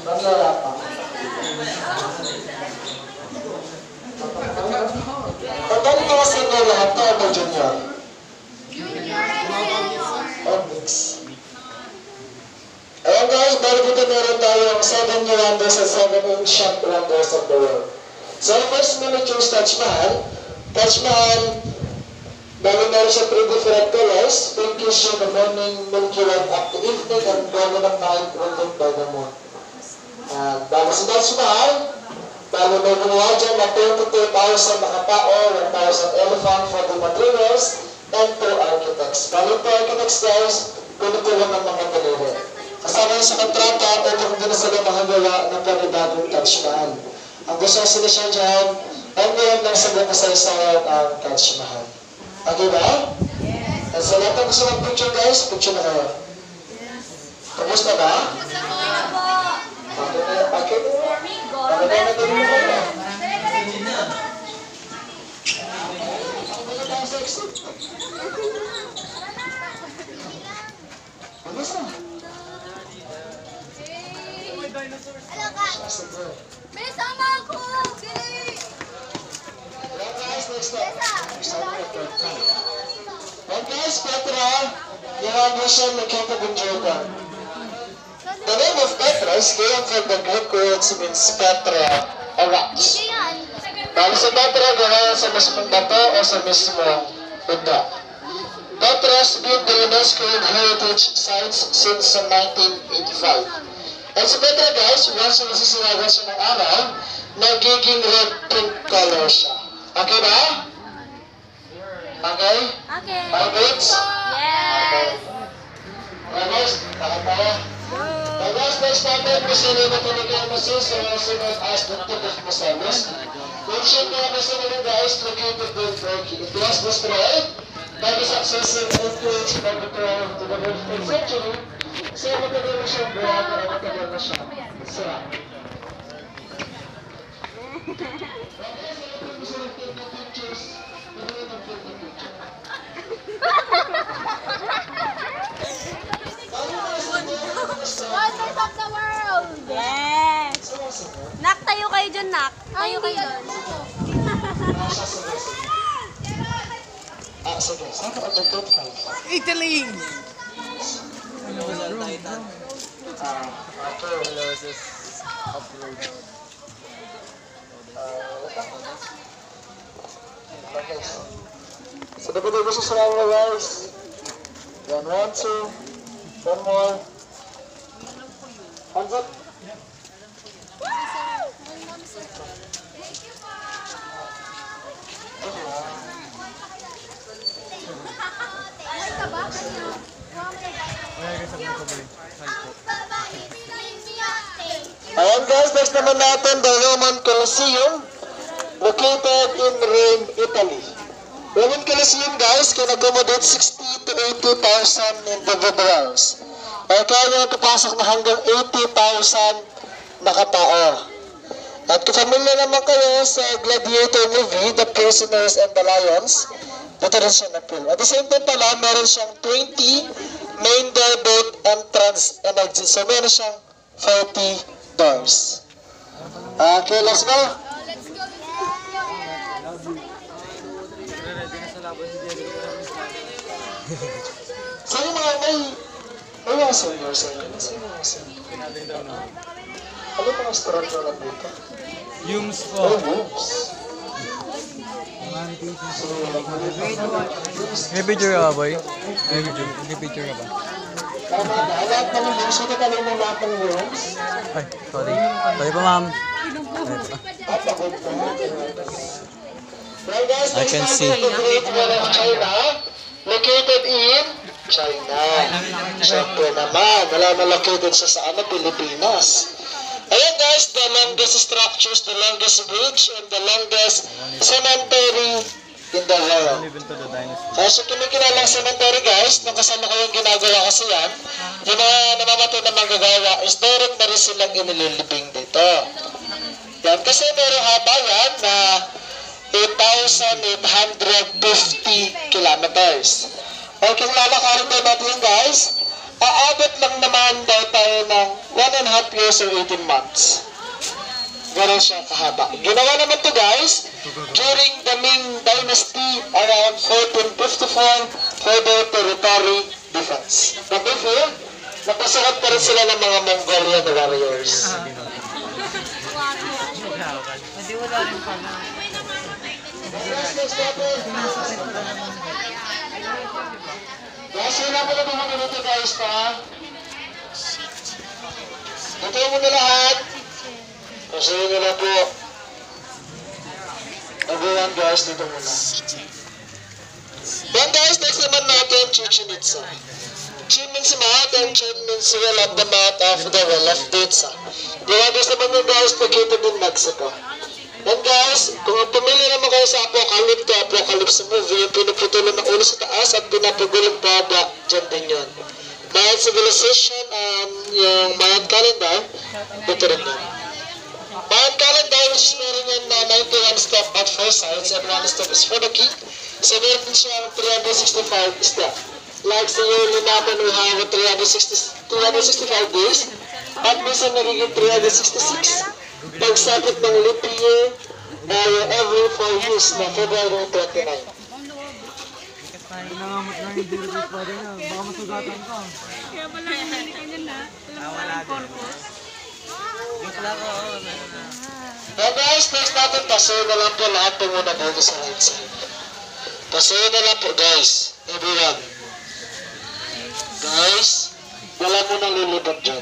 Wala pa. Pagkali ko sa inyo lahat to, ano junior? Oh, mix. Ayan guys, bali dito meron tayong 7 new wonders and 7 ancient wonders of the world. So first muna choose Taj Mahal. Taj Mahal, bali meron siya 3 different colors. Pinkish in the morning, milky white up to evening, and golden at night, golden by the moon. Bali si Taj Mahal, bali may gumawa dyan na 22,000 nakatao, 1,000 elephant for the materials, and 2 architects. Bali 2 architects guys, pinutulong ng mga daliri. Kasama sa kontrata, pwede kong din na sila makagawa ng panibagong Taj Mahal. Ang gusto sila siya dyan, ay ngayon lang sa kasaysayan ang Taj Mahal. Okay ba? Yes. At sa lahat ng gusto mag-picture guys, picture na kayo. Tapos na ba? Okay na. Okay na. Okay na nagawin mo kayo. Tapos na. May sama ako! Well guys, next up. Well guys, Petra, yung ambition located in Jordan. The name of Petra is given from the Greek words means Petra, or rocks. Bali sa Petra, gawa sa mismong bato o sa mismong bundok. Petra has been the UNESCO Heritage Sites since 1985. And sa Petra guys, once na nasisiragan siya ng araw, nagiging red pink color siya. Okay ba? Okay? Okay. All good? Yes. Okay. Okay guys, takot tayo. Okay guys, next natin, masili na talaga yung masis, so also known as the tip of Masalis. Mention ko na masili guys, located in Turkey. It was destroyed by the successive influence of the 12th to the 15th century. So, matagal na siyang buwan, pero matagal na siya. Sira. Wonders of the world! Yes! Nak, tayo kayo dyan, Nak. Tayo kayo dyan. Sige. Saan ka mag-top 5? Italy! Ano ba sa Titan? Hello, sis. Upload. So, dapat na gusto sa mga guys. Then, 1, 2, 1 more. Hands up. Ayan guys, next naman natin the Roman Colosseum located in Rome, Italy. Roman Colosseum guys can accommodate 60 to 80,000 individuals. Kaya kaya nyo napapasok na hanggang 80,000 nakatao. At kung familiar naman kayo sa Gladiator movie, The Prisoners and the Lions, dito rin siya na-film. At the same time pala, meron siyang 20 main door boat entrance and exit. So meron siyang 40 doors. Okay, let's go. Let's go. So yung mga may mga senior sa inyo. Nasa yung mga senior? Ano pa ang structure na dito? Yums Oh, po. rooms. May picture ka ba, boy? May picture ka ba? Tama ba? Lahat ng rooms. Ito ka lang ng lahat ng rooms. Ay, sorry. Sorry po, ma'am. At pagod pa. Well guys, I can see. the Great Wall of China, located in China. Siyempre naman, wala na located siya sa Pilipinas. Ayan guys, the longest structures, the longest bridge, and the longest cemetery in the world. Even to the dinosaur. Kaya sa kinikilalang cemetery guys, nung kasama ko yung ginagawa kasi yan, yung mga namamatay na manggagawa is direct na rin silang inililibing dito. Yan, kasi meron haba yan na 8,850 kilometers. Okay, kung lalakarin tayo natin guys, aabot lang naman daw tayo ng 1.5 years or 18 months. Ganon siya kahaba. Ginawa naman to guys during the Ming Dynasty around 1454 for their territory defense. But before, napasukat pa rin sila ng mga Mongolian warriors. Hindi wala rin pala. Guys, wala mo na mga minuto guys pa. Ito mo na lahat. Kasi nyo na po. Everyone guys, dito muna. Then guys, next naman natin, Chichen Itza. Chi means mouth and Chen means well of the mouth of the well of Itza. Diba guys naman yung guys located in Mexico. Then guys, kung pumili naman kayo sa Apocalypse movie, yung pinuputulan ng ulo sa taas at pinapagulong baba, dyan din yun. Mayan Civilization, yung Mayan Calendar, dito rin yun. Mayan Calendar, which is meron yan na 91 step at 4 sides, and 1 step is for the king. So meron din siya 365 step. Like sa yearly natin, we have 365 days, at minsan nagiging 366. Pagsapit ng leap year, every 4 years na February 29. Nangamot na yung direct pa rin na. Baka masugatan ka. Kaya pala, hindi ka na. Wala din. Yung klaro, meron na. Now guys, next natin, pasuyo na lang po lahat po muna dito sa right side. Pasuyo na lang po guys, everyone. Guys, wala mo nang lilipat dyan.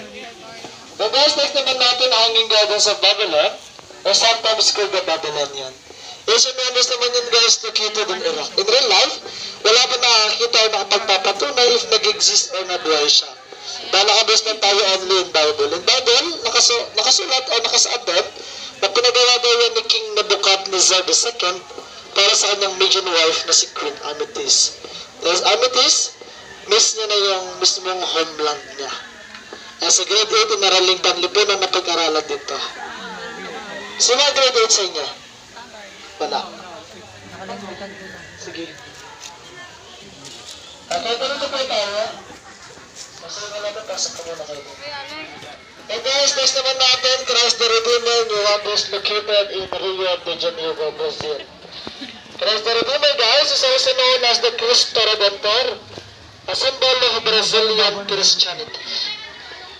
Now guys, next naman natin hanging gardens of Babylon, or sometimes called the Babylonian. Asian members naman yun guys located in Iraq. In real life, wala pa nakakita o nakapagpapatunay if nag-exist or nabuhay siya. Dahil nakabase na tayo only in Bible. In Bible, nakasulat o nakasaad doon na pinagawa daw yan ni King Nebuchadnezzar II para sa kanyang Median wife na si Queen Amethyst. Dahil Amethyst, miss niya na yung mismong homeland niya. Sa grade 8, inaraling panlipunan na pag-aralan dito. Sino ang grade 8 sa inyo? Wala. Sige. Okay, ganito po tayo. Masaya na natin, pasok ka muna kayo. And guys, next naman natin, Christ the Redeemer, New Wonders located in Rio de Janeiro, Brazil. Christ the Redeemer, guys, is also known as the Cristo Redentor, a symbol of Brazilian Christianity.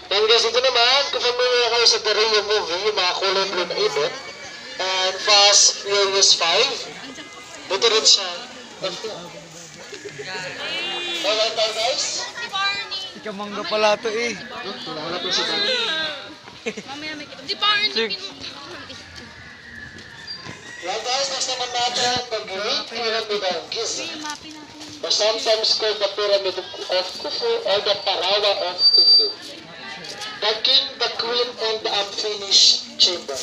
And guys, ito naman, kung familiar kayo sa The Rio movie, yung mga kulay blue na ibon, and Fast Furious 5, ito rin siya. Okay tayo guys? Ikamangga pala to eh. Wala po si Barney. Di Barney. Well guys, next naman natin, the Great Pyramid of Giza. Or sometimes called the Pyramid of Khufu or the Parawa of Khufu. The king, the queen, and the unfinished chamber.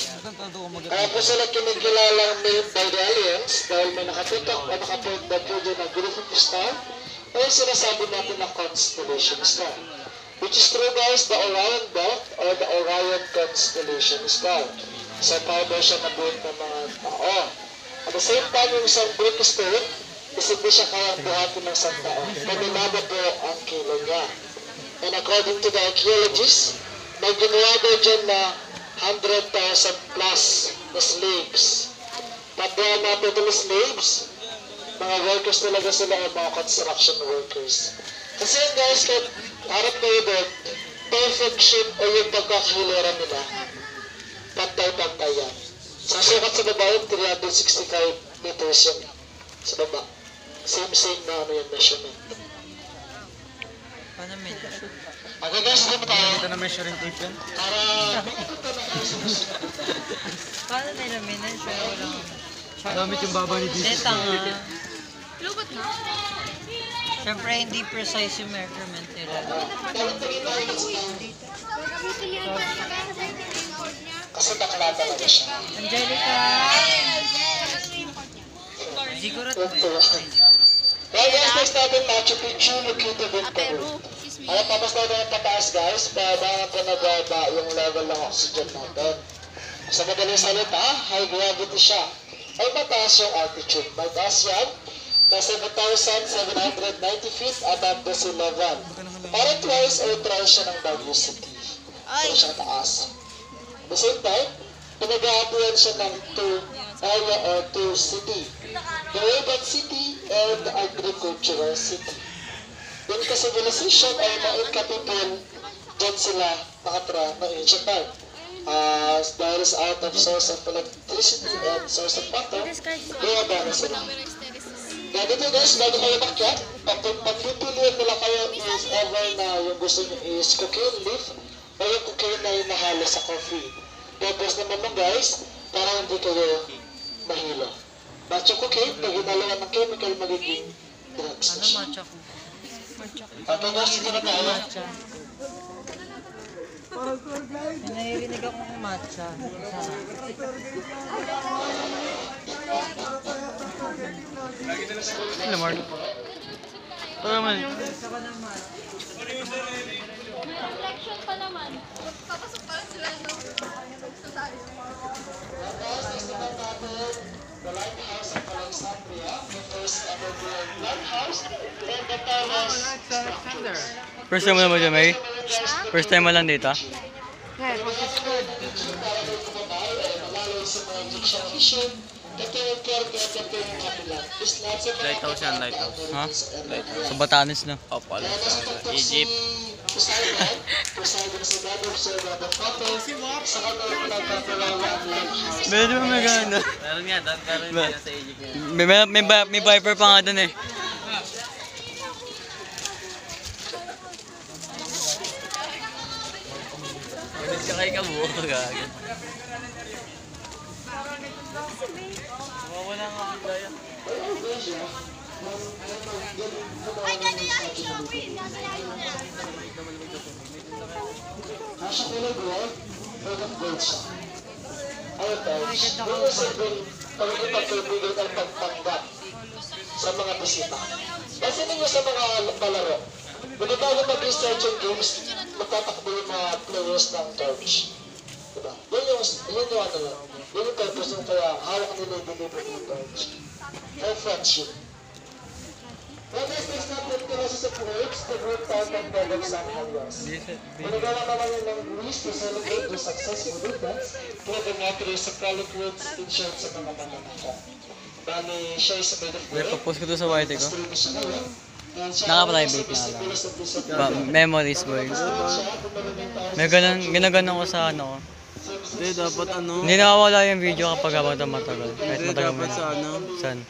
Kaya po sila kinikilalang made by the aliens dahil may nakatutok o nakapoint na po dyan ng group of star o yung sinasabi natin na constellation star. Which is true guys, the Orion Belt or the Orion Constellation Star. So power siya nabuhat ng mga tao. At the same time, yung isang brick stone is hindi siya kayang buhatin ng isang tao. Pagdamaba po ang kilo niya. And according to the archaeologists, may ginawa daw dyan na 100,000 plus na slaves. Pagdaan natin ito na slaves, mga workers talaga sila o mga construction workers. Kasi yun guys, kahit harap kayo doon, perfect shape o yung pagkakahilera nila, pantay-pantay yan. Sa sukat sa baba yun, 365 meters yun sa baba. Same na ano yung measurement. Paano measure? Okay guys, hindi mo tayo. Ito na measuring tape yan. Para... Paano nila measure? Walang... Gamit yung baba ni Jesus. Tanga. Lubot na. Siyempre, hindi precise yung measurement nila. Kasi bakla talaga siya. Angelica! Ziggurat ba yun? Well guys, next natin Machu Picchu located in Peru. Ano, tapos na yung pataas guys, para panagaba yung level ng oxygen natin. Sa madaling salita, high gravity siya. Ay mataas yung altitude. Mataas yan, na 7,790 feet above the sea level. Parang twice or thrice siya ng Baguio City. Pero siya taas. At the same time, pinag-aabuan siya ng two area or two city. The urban city and the agricultural city. Yung ka-civilization ay mga Inca people, dyan sila nakatira ng ancient time. Dahil sa out of source of electricity and source of water, kaya dahil sila. Kaya dito guys, bago kayo makyat, pagpipiliin nila kayo is ever na yung gusto nyo is cocaine leaf o yung cocaine na yung nahalo sa coffee. Purpose naman mo guys, para hindi kayo mahilo. But yung cocaine, pag inalawan ng chemical, magiging drugs na siya. Okay guys, ito na tayo. Nahirinig ako ng matcha. Ano, Mark? Ito naman. Reflection pa naman. Papasok pa sila The lighthouse of Alexandria, the first ever built lighthouse, and the tallest structures. First time mo naman dyan, May? First time mo lang dito? Lighthouse yan, lighthouse. Ha? Sa Batanes na. Opo, Egypt. Medyo may ganda. Meron nga, meron nga sa Egypt yan. May Viper pa nga dun eh. Ulit ka kay Kabuo, gagawin. Mawawala nga ang daya. Ay, gagayahin siya, wait. Gagayahin mo na. Nasa kulay gold, gold of gold siya. Ayun guys, yung isipin, pag-ipagkaibigan ang pagtanggap sa mga bisita. Kasi ninyo sa mga palaro, bago mag-start yung games, magtatakbo yung mga players ng torch. Diba? Yun yung ano yun. Yun yung purpose yung kaya hawak nila yung deliver yung torch. For friendship. When this is not with classes of works, the group type of God of San Carlos. Managawa naman yun ng wish to celebrate the successful events, kaya ganyan sa frolic words in-shirt sa mga mananaka. Bali, siya is made of May gold. pag-post ko to sa YT ko. Naka-private na lang. Memories, boy. May ginaganon ko sa ano ko. Hindi, dapat ano. Hindi nakawala yung video kapag habang matagal. Kahit Hindi, matagal mo dapat na. sa ano. Saan?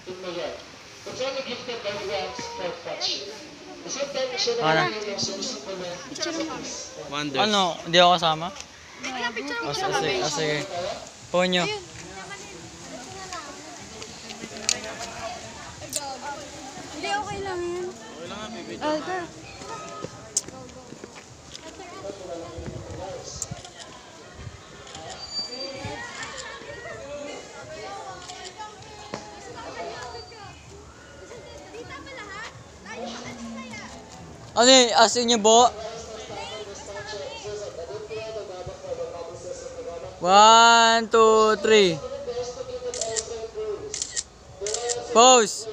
It's only gifted by grants for friendship. The same time, siya Ano? naman yung sumisipon na Wonders. Ano? Hindi ako kasama? Sige. Ponyo. Hindi, okay lang yan. Okay lang nga, baby. Okay. Ano yun? Asin niyo po? 1, 2, 3. Pose!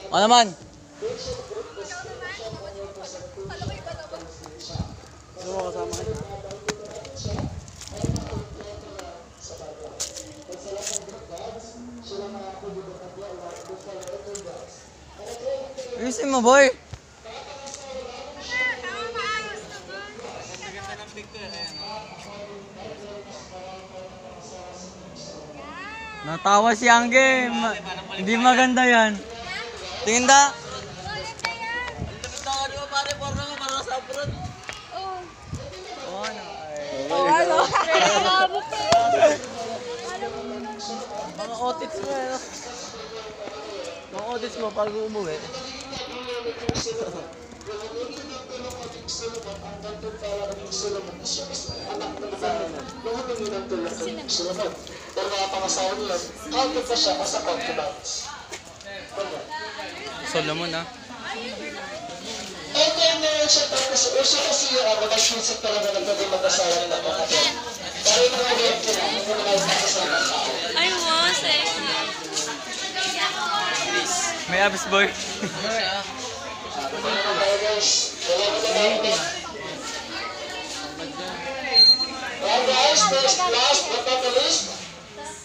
Ano naman? Ayusin mo, boy! Natawa si Angge. Hindi maganda yan. Tingin da. Mga audits mo eh. Mga audits mo pag umuwi. Pero mga pangasawa niya, counted pa siya as a concubines. Solomon ah. Eh, kaya meron siya tapos, uso kasi yung mag-aswisit talaga na pwede mag-asawa ng kapatid. Pero yung mga red, yung mga mag-asawa ng tao. I was eh. May abs boy. Well guys, next, last but not the least,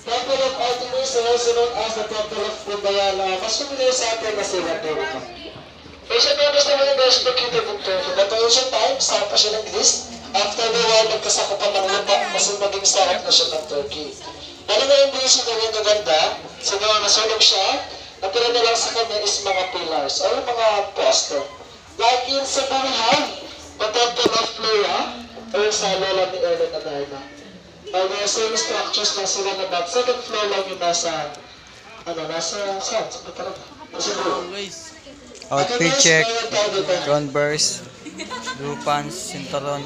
Temple of Artemis, also known as the Temple of Punbayala. Mas familiar sa atin na sila dito. Ancient members naman yung guys located in Turkey. But ancient times, saan pa siya ng Greece? After the war, nagkasakupan ng lupa, kasi maging sarap na siya ng Turkey. Dahil na yung Greece, yung gaganda, so nung nasunog siya, natira na lang sa kanya is mga pillars, o yung mga poste. Like in Cebu, we have the Temple of Flora, or sa lola ni Ellen Adarna. The same structures na sila na back. Second floor lang yung nasa, nasa saan? Sa Patarata. Sa Cebu. Outfit check. Converse. Blue pants. Sinturon.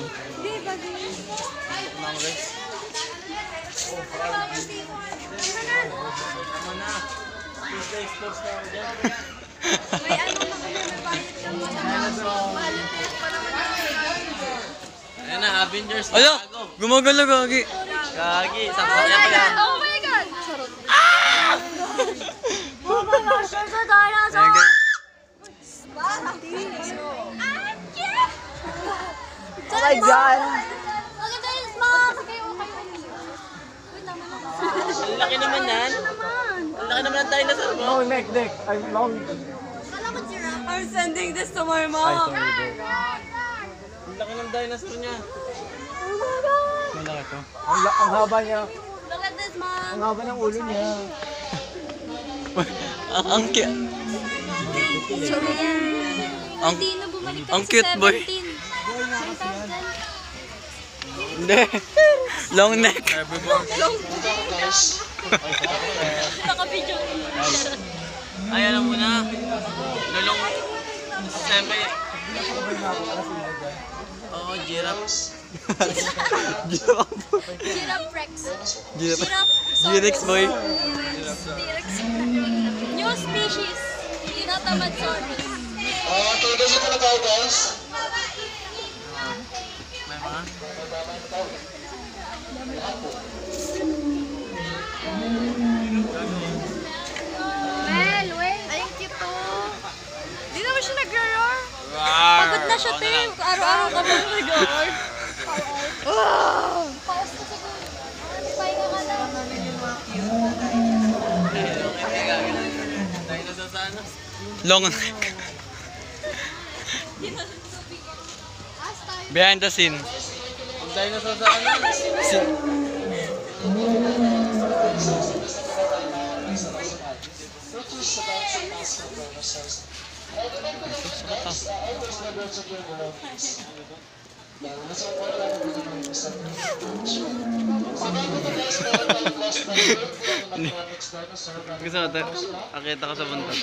May ano na kami, may bayad ka mo na. Mahal pa naman yung Ayan na, Avengers. Ala! Gumagala gagi. Gagi, saksakan pa yan. Oh my God! Charot. Oh my gosh, there's a dinosaur! Ayan, guys. Oh my God! Look at this, Mom! Okay, okay. Wait naman ako. Ang laki naman yan. Ang laki naman ang dinosaur mo. Long neck. I'm long. Kala ko giraffe. I'm sending this to my mom. Ang laki ng dinosaur niya. Oh my God! Malaki to. Ang haba niya. Look at this, Mom! Ang haba ng ulo niya. Ang cute. Ang, Hindi na bumalik ang kami cute sa boy. 17. 2000. Hindi. Long neck. Naka-video. Ay, alam mo na. Lulong. Siyempre. Oo, giraffe. Giraffe Rex. G-Rex boy. T-Rex. New species. Ginatamad-saurus. Okay, guys, ito na tayo guys. May mga. Well, wait. Ay, ang cute to. Di naman siya nag-roar. Pagod na siya, te. Araw-araw ka pa nag-roar. Paus na siguro. Pahinga ka na. Dinosaur sa ano? Long neck. Behind the scene. Ang dinosaur sa ano? Gusto mo ito? Akita ka sa buntot.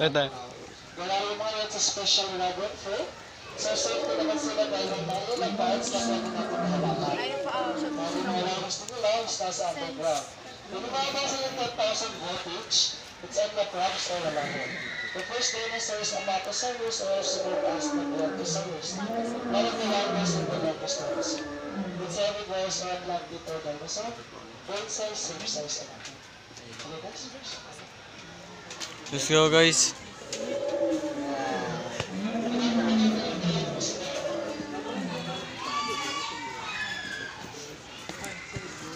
Ito. Wala yung mga yan sa special rabbit fur. So, safety naman sila dahil may mga ilang parts na pwede natin mahalaman. Dahil mga lawas na lawas nasa underground. Kung lumabas yung 10,000 voltage, it's on the props or lahon. The first dinosaur is Apatosaurus, or also known as the Brontosaurus. One of the largest of the dinosaurs. Its herbivores are Atlantid dinosaur, bone size, same size anak. Okay, next verse. Let's go guys.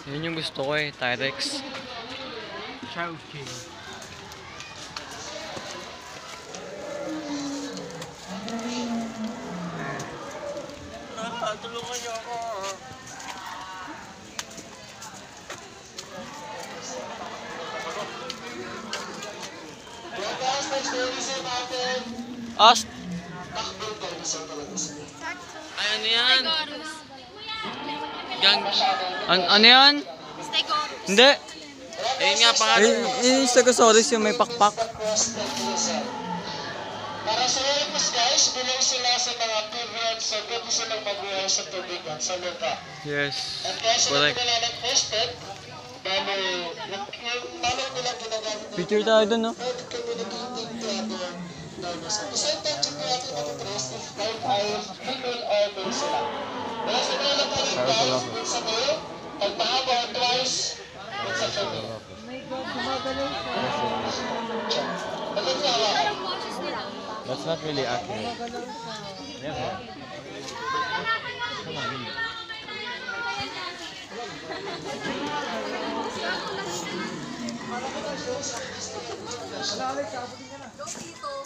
Yun yung gusto ko eh, T-Rex. Chowking. Tulungan niyo ako. Well guys, next dinosaur natin. As Takbong dinosaur talaga sila. Ay, ano yan? Stegosaurus. Gang. ano yan? Stegosaurus. Hindi. Ayun nga, pangalan. Yung Stegosaurus yung may pakpak. Para sa Olympus guys, bilang sila sa mga pivrons, so pwede silang mag-uwi sa tubig at sa lupa. Yes. At kaya sila Correct. nila nag-posted, dahil yung manok nila ginagamit nila. Picture tayo dun, no? Pwede communicating to other dinosaurs. Kasi yung tension ko natin matitrace if life ay female or male sila. Wala sa mga nakalip guys, sa male, pag mahaba twice, sa female. That's not really accurate. Yeah.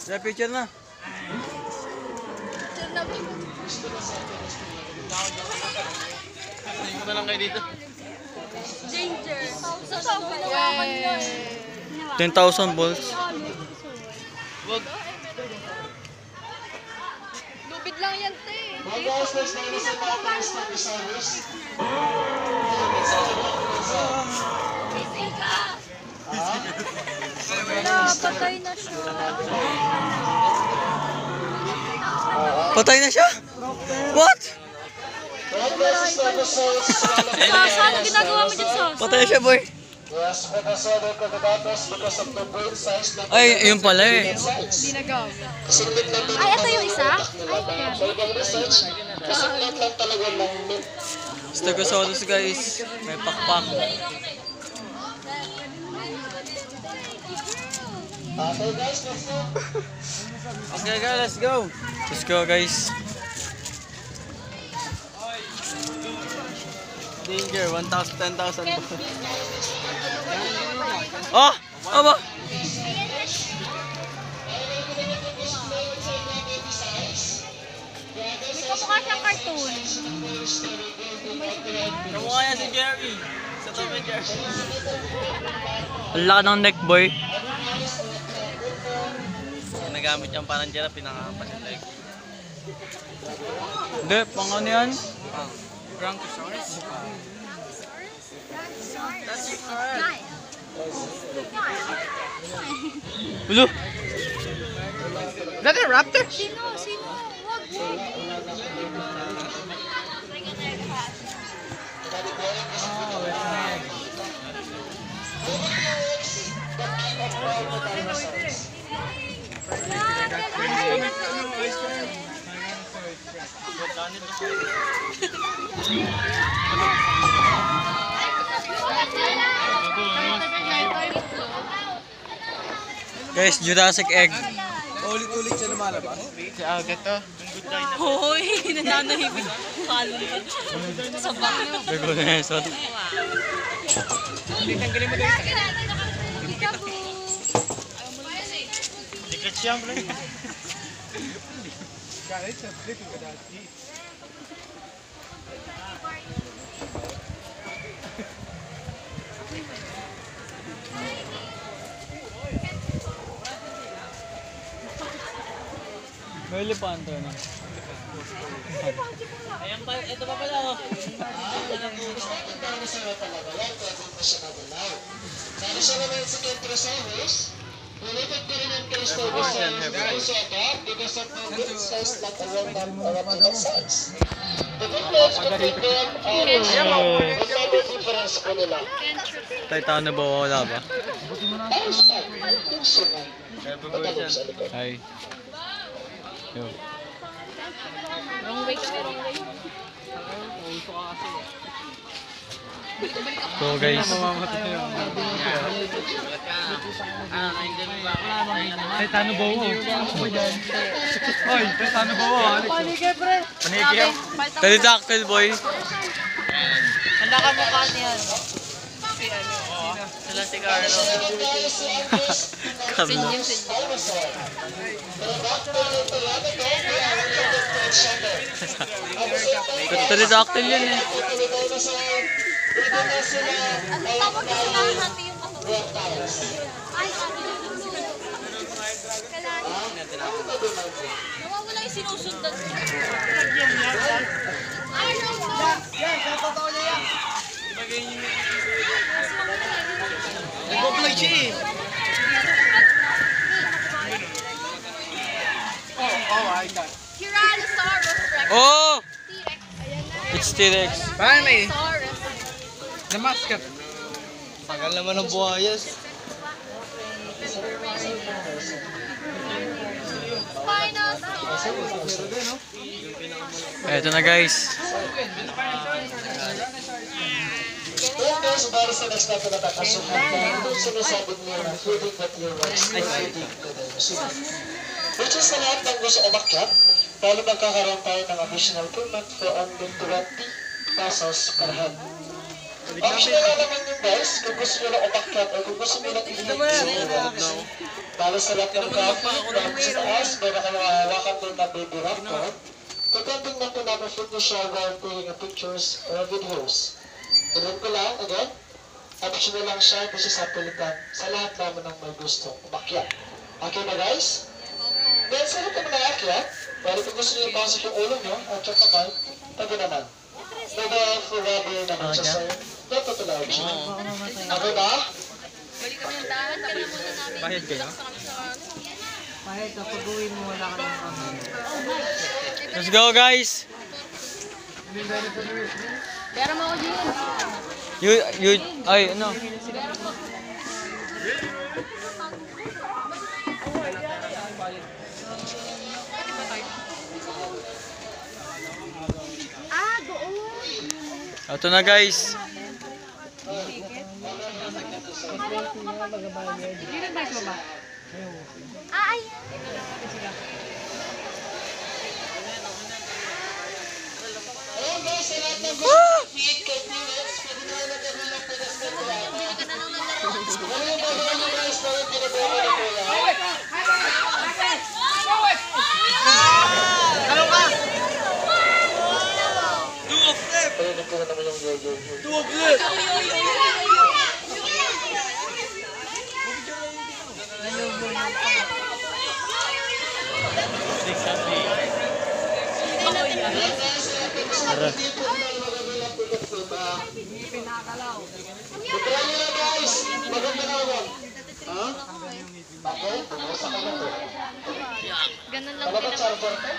Sa picture na. Tingin na lang kayo dito. Danger. Sabi nawakan niya eh. 10,000 volts. Wag. Lubid lang yan, te. Mga guys, next na isa na ang study service. Wala, patay na siya. Patay na siya? What? Mga guys, episodes Ano ginagawa mo dyan, Sos? Patay na siya, boy. yes, because of the candidatos because of the brain size na Ay, yun pala eh. kasinglit lang din Ay, ito yung isa? for the research, kasinglit lang talaga ng mint. Stegosaurus guys. May pakpak. Okay guys, let's go. Okay guys, let's go. Let's go guys. Danger, 10,000. Oh! Aba! May kamukha siyang cartoon. Kamukha yan si Jerry. Sa Tom and Jerry. Ang laki ng neck, boy. Ginagamit niyang parang Jerry, pinakakampas yung leg. Hindi, pang ano yan? Brontosaurus? That's it, Ulo! That a raptor? Sino? Wag. Guys, Jurassic Egg. Ulit-ulit siya lumalabas. Si Aga to. Hoy, nananahimik. Kalo na. Sa bakyo. Bago na yan, sorry. Tanggalin mo guys. Dikit siya, bro. May elephant na. Ayan pa, ito pa pala oh. Dinosaur talaga yan, kaya dito siya nagalaw. Dinosaur naman si Kentrosaurus, related ko rin ang Cristosaurus, also attack because of the big size like around that size. The difference between them another difference ko nila. Titano ba wala ba? Einstein, yung sungay. Matalong sa likod. Hi. Yo. Wrong way kami, wrong way. So guys, Titano ba mo? Oy, Titano ba mo? Panigay pre. Panigay. Pterodactyl boy. Handa ka mukha niyan. Sila si Carlo. Carlo. Pterodactyl yun eh. Ano tawag na sinahati yung ano? Ay, nawawala yung sinusundan. Ay, Nag-vlog siya eh. Tyrannosaurus Rex. Oh! T-Rex. Ayan na. It's T-Rex. Finally, Saurus. the mascot. Tagal naman ng buhayas. Spinosaurus. Eto na guys. Then there's guys, bali sa next natin natatasukan na ito sinasabi niyo na feeling that your works is feeling to the museum. Which is sa lahat ng gusto umakyat, bali magkakaroon tayo ng additional payment for only 20 pesos per head. Optional na naman yun guys, kung gusto nyo lang umakyat o kung gusto nyo lang i-works. Bali sa lahat ng coffee, dahil sa taas, meron kayo hawakan din na baby raptor. Depending na po namin fit nyo siya while taking pictures or videos. Tuloy ko lang, again, optional lang siya, hindi siya sa pilitan. Sa lahat naman ng may gusto umakyat. Okay ba guys? Then sa lahat ng mga akyat, bali kung gusto nyo ipasok yung ulo nyo, at yung kamay, tabi naman. Mobile for rubber naman siya sa'yo. Dapat ito lang siya. Okay ba? Bayad kayo? Kahit kapag uwi mo, wala ka ng Let's go guys! Pero mo ako dyan. Ay, ano? Ah, doon. Ito na guys. Ah, ay. Ayan guys, sa lahat ng gusto feed kay Phoenix, pwede na nagawin lang po na step ko lang. Ano yung gagawin nyo guys na yung pinagawa ko na po yan? Parinig ko na naman yung yo-yo-yo. Ayan guys, sa lahat ng gusto feed ko na magagawin lang po na step ko. Try nyo na guys, maganda na ako. Ha? Okay, pumasa ka na to. Ganun lang Ano ba charger ko?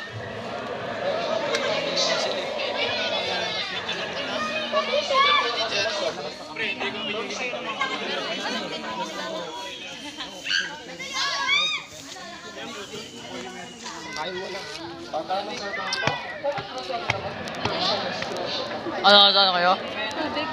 Ano kayo? Tubig.